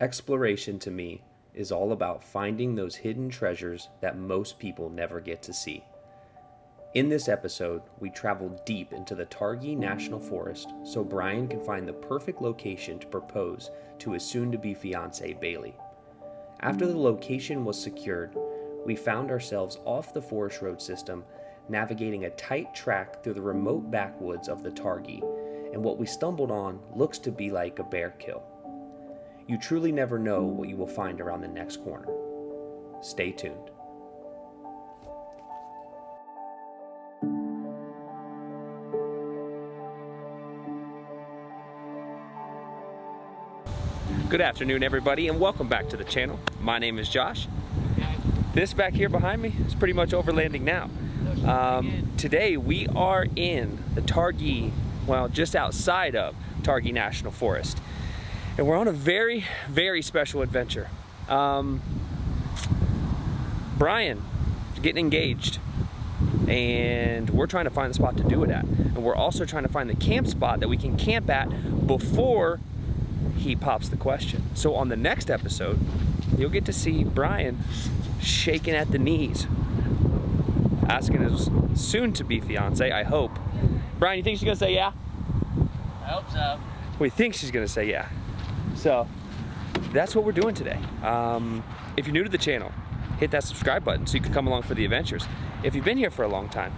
Exploration to me is all about finding those hidden treasures that most people never get to see. In this episode, we travel deep into the Targhee National Forest so Bryan can find the perfect location to propose to his soon-to-be fiance Bailey. After the location was secured, we found ourselves off the forest road system, navigating a tight track through the remote backwoods of the Targhee, and what we stumbled on looks to be like a bear kill. You truly never know what you will find around the next corner. Stay tuned. Good afternoon, everybody, and welcome back to the channel. My name is Josh. This back here behind me is pretty much Overlanding now. Today we are in the Targhee, well, just outside of Targhee National Forest. And we're on a very, very special adventure. Brian is getting engaged, and we're trying to find the spot to do it at. And we're also trying to find the camp spot that we can camp at before he pops the question. So on the next episode, you'll get to see Brian shaking at the knees, asking his soon-to-be fiance, I hope. Brian, you think she's gonna say yeah? I hope so. We think she's gonna say yeah. So that's what we're doing today. If you're new to the channel, hit that subscribe button so you can come along for the adventures. If you've been here for a long time,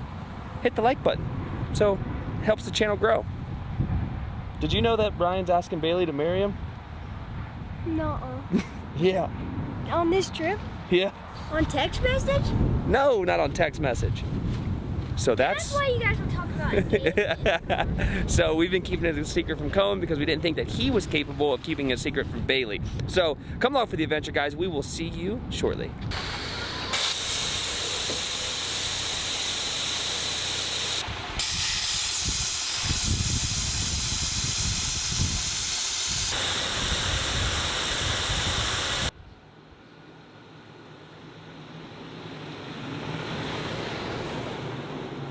hit the like button so it helps the channel grow. Did you know that Brian's asking Bailey to marry him? No. Yeah. On this trip? Yeah. On text message? No, not on text message. So That's why you guys were talking about engagement. So we've been keeping it a secret from Cohen because we didn't think that he was capable of keeping a secret from Bailey. So come along for the adventure, guys. We will see you shortly.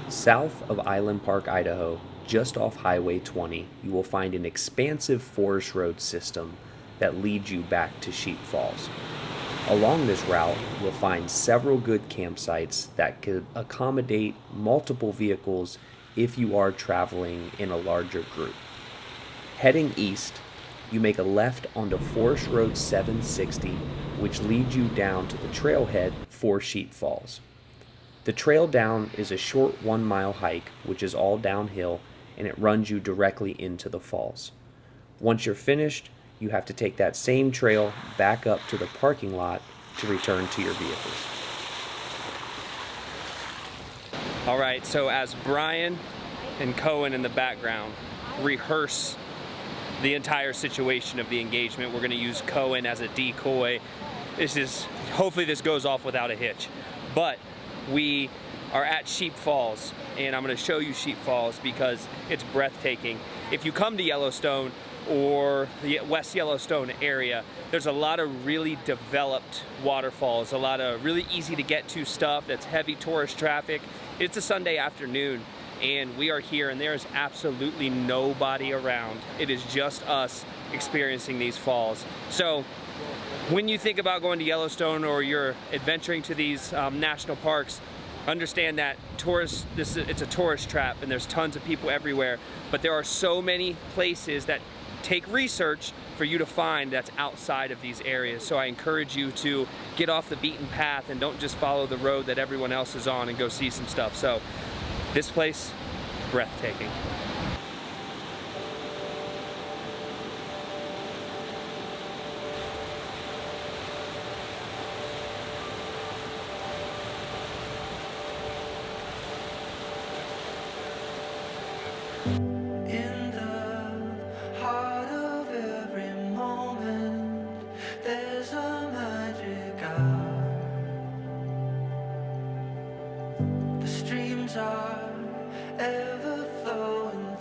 South of Island Park, Idaho, just off Highway 20, you will find an expansive forest road system that leads you back to Sheep Falls. Along this route, you'll find several good campsites that could accommodate multiple vehicles if you are traveling in a larger group. Heading east, you make a left onto Forest Road 760, which leads you down to the trailhead for Sheep Falls. The trail down is a short 1 mile hike, which is all downhill, and it runs you directly into the falls. Once you're finished, you have to take that same trail back up to the parking lot to return to your vehicles. All right, so as Brian and Cohen in the background rehearse the entire situation of the engagement, we're gonna use Cohen as a decoy. Hopefully this goes off without a hitch. But we are at Sheep Falls, and I'm going to show you Sheep Falls because it's breathtaking. If you come to Yellowstone or the West Yellowstone area, there's a lot of really developed waterfalls, a lot of really easy to get to stuff that's heavy tourist traffic. It's a Sunday afternoon, and we are here, and there is absolutely nobody around. It is just us experiencing these falls. So when you think about going to Yellowstone or you're adventuring to these national parks, understand that it's a tourist trap and there's tons of people everywhere, but there are so many places that take research for you to find that's outside of these areas. So I encourage you to get off the beaten path and don't just follow the road that everyone else is on and go see some stuff. So this place, breathtaking. Are ever flowing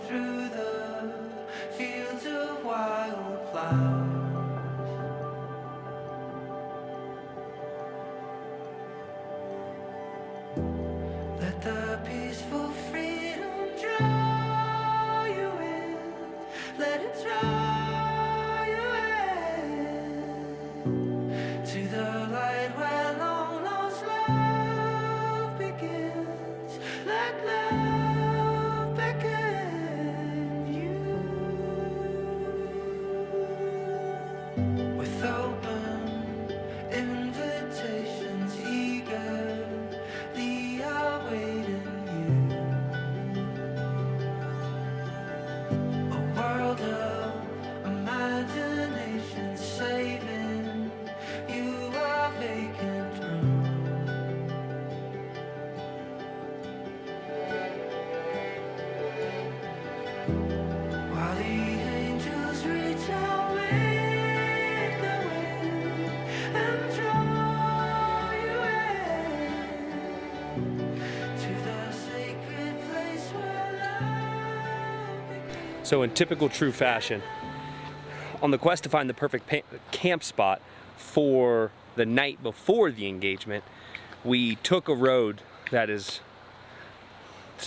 So in typical true fashion, on the quest to find the perfect camp spot for the night before the engagement, we took a road that it's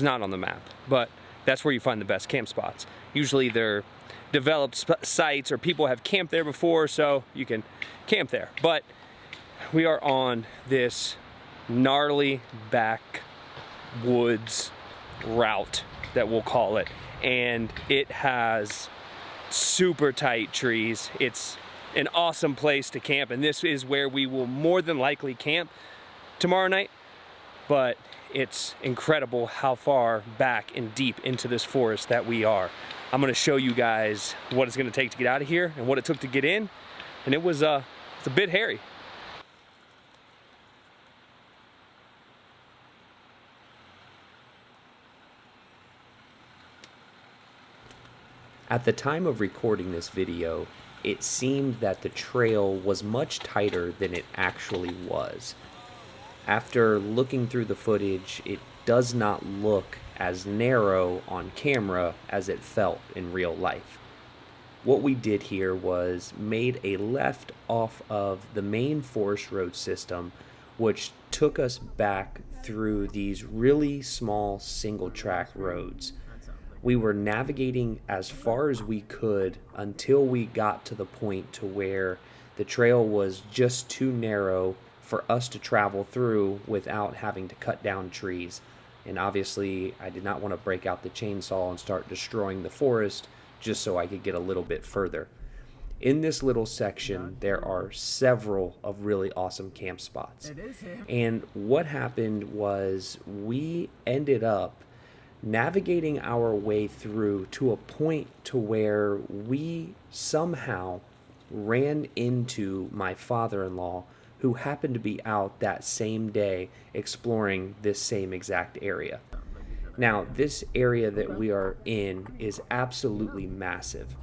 not on the map, but that's where you find the best camp spots. Usually they're developed sites or people have camped there before, so you can camp there. But we are on this gnarly backwoods route that we'll call it, and it has super tight trees. It's an awesome place to camp, and this is where we will more than likely camp tomorrow night. But it's incredible how far back and deep into this forest that we are. I'm gonna show you guys what it's gonna take to get out of here and what it took to get in, and it's a bit hairy. At the time of recording this video, it seemed that the trail was much tighter than it actually was. After looking through the footage, it does not look as narrow on camera as it felt in real life. What we did here was made a left off of the main forest road system, which took us back through these really small single track roads. We were navigating as far as we could until we got to the point to where the trail was just too narrow for us to travel through without having to cut down trees. And obviously, I did not want to break out the chainsaw and start destroying the forest just so I could get a little bit further. In this little section, there are several of really awesome camp spots. And what happened was we ended up navigating our way through to a point to where we somehow ran into my father-in-law, who happened to be out that same day exploring this same exact area. Now, this area that we are in is absolutely massive.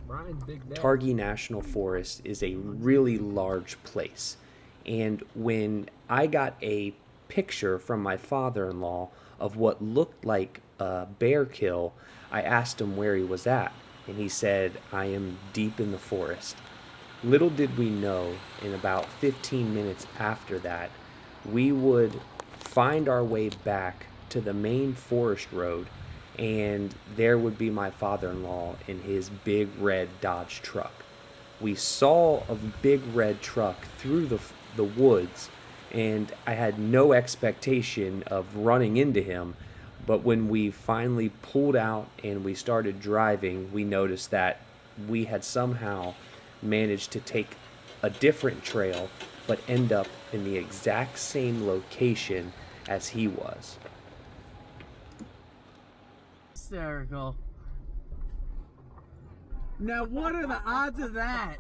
Targhee National Forest is a really large place, and when I got a picture from my father-in-law of what looked like a bear kill, I asked him where he was at, and he said, "I am deep in the forest." Little did we know, in about 15 minutes after that, we would find our way back to the main forest road, and there would be my father-in-law in his big red Dodge truck. We saw a big red truck through the woods, and I had no expectation of running into him, but when we finally pulled out and we started driving, we noticed that we had somehow managed to take a different trail but end up in the exact same location as he was. Hysterical. Now what are the odds of that?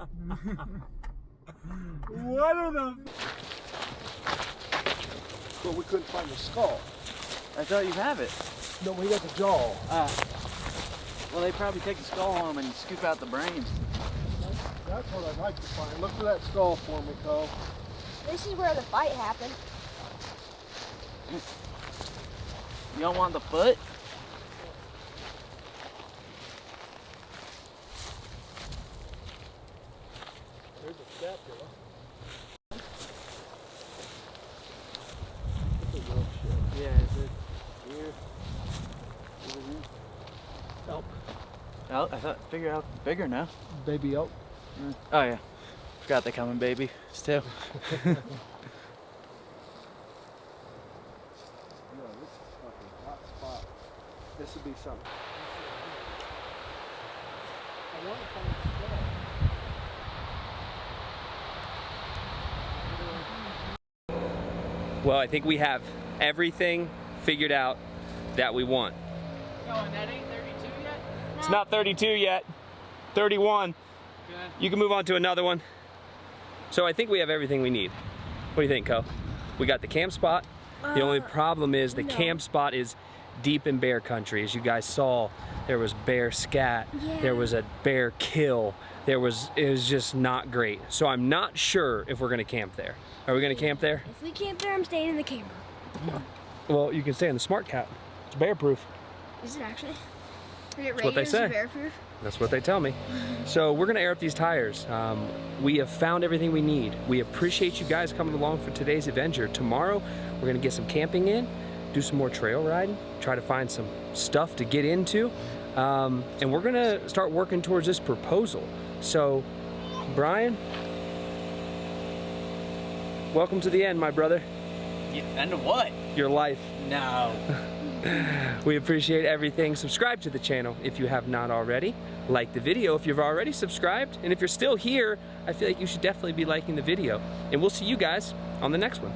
What are the... Well, we couldn't find the skull. I thought you'd have it. No, we got the jaw. Well, they probably take the skull home and scoop out the brains. That's what I'd like to find. Look for that skull for me, Cole. This is where the fight happened. You don't want the foot? There's a scapula. Yeah, is it here? Elk. Oh, I thought, figure out bigger now. Baby elk. Oh yeah, forgot they come in baby still. No, this is fucking hot spot. This would be something. I want to find the skull. Well, I think we have everything figured out that we want. Oh, and that ain't 32 yet? It's not 32 yet, 31. Good. You can move on to another one. So I think we have everything we need. What do you think, Co? We got the camp spot. The only problem is the camp spot is deep in bear country. As you guys saw, there was bear scat, there was a bear kill, it was just not great. So I'm not sure if we're gonna camp there. Are we gonna camp there? If we camp there, I'm staying in the camper. Well, you can stay in the smart cat. It's bear proof. Is it actually? Is it what they rated as say. bear proof? That's what they tell me. So we're gonna air up these tires. We have found everything we need. We appreciate you guys coming along for today's adventure. Tomorrow, we're gonna get some camping in, do some more trail riding, try to find some stuff to get into, and we're gonna start working towards this proposal. So, Bryan, welcome to the end, my brother. End of what? Your life. No. We appreciate everything. Subscribe to the channel if you have not already. Like the video if you've already subscribed. And if you're still here, I feel like you should definitely be liking the video. And we'll see you guys on the next one.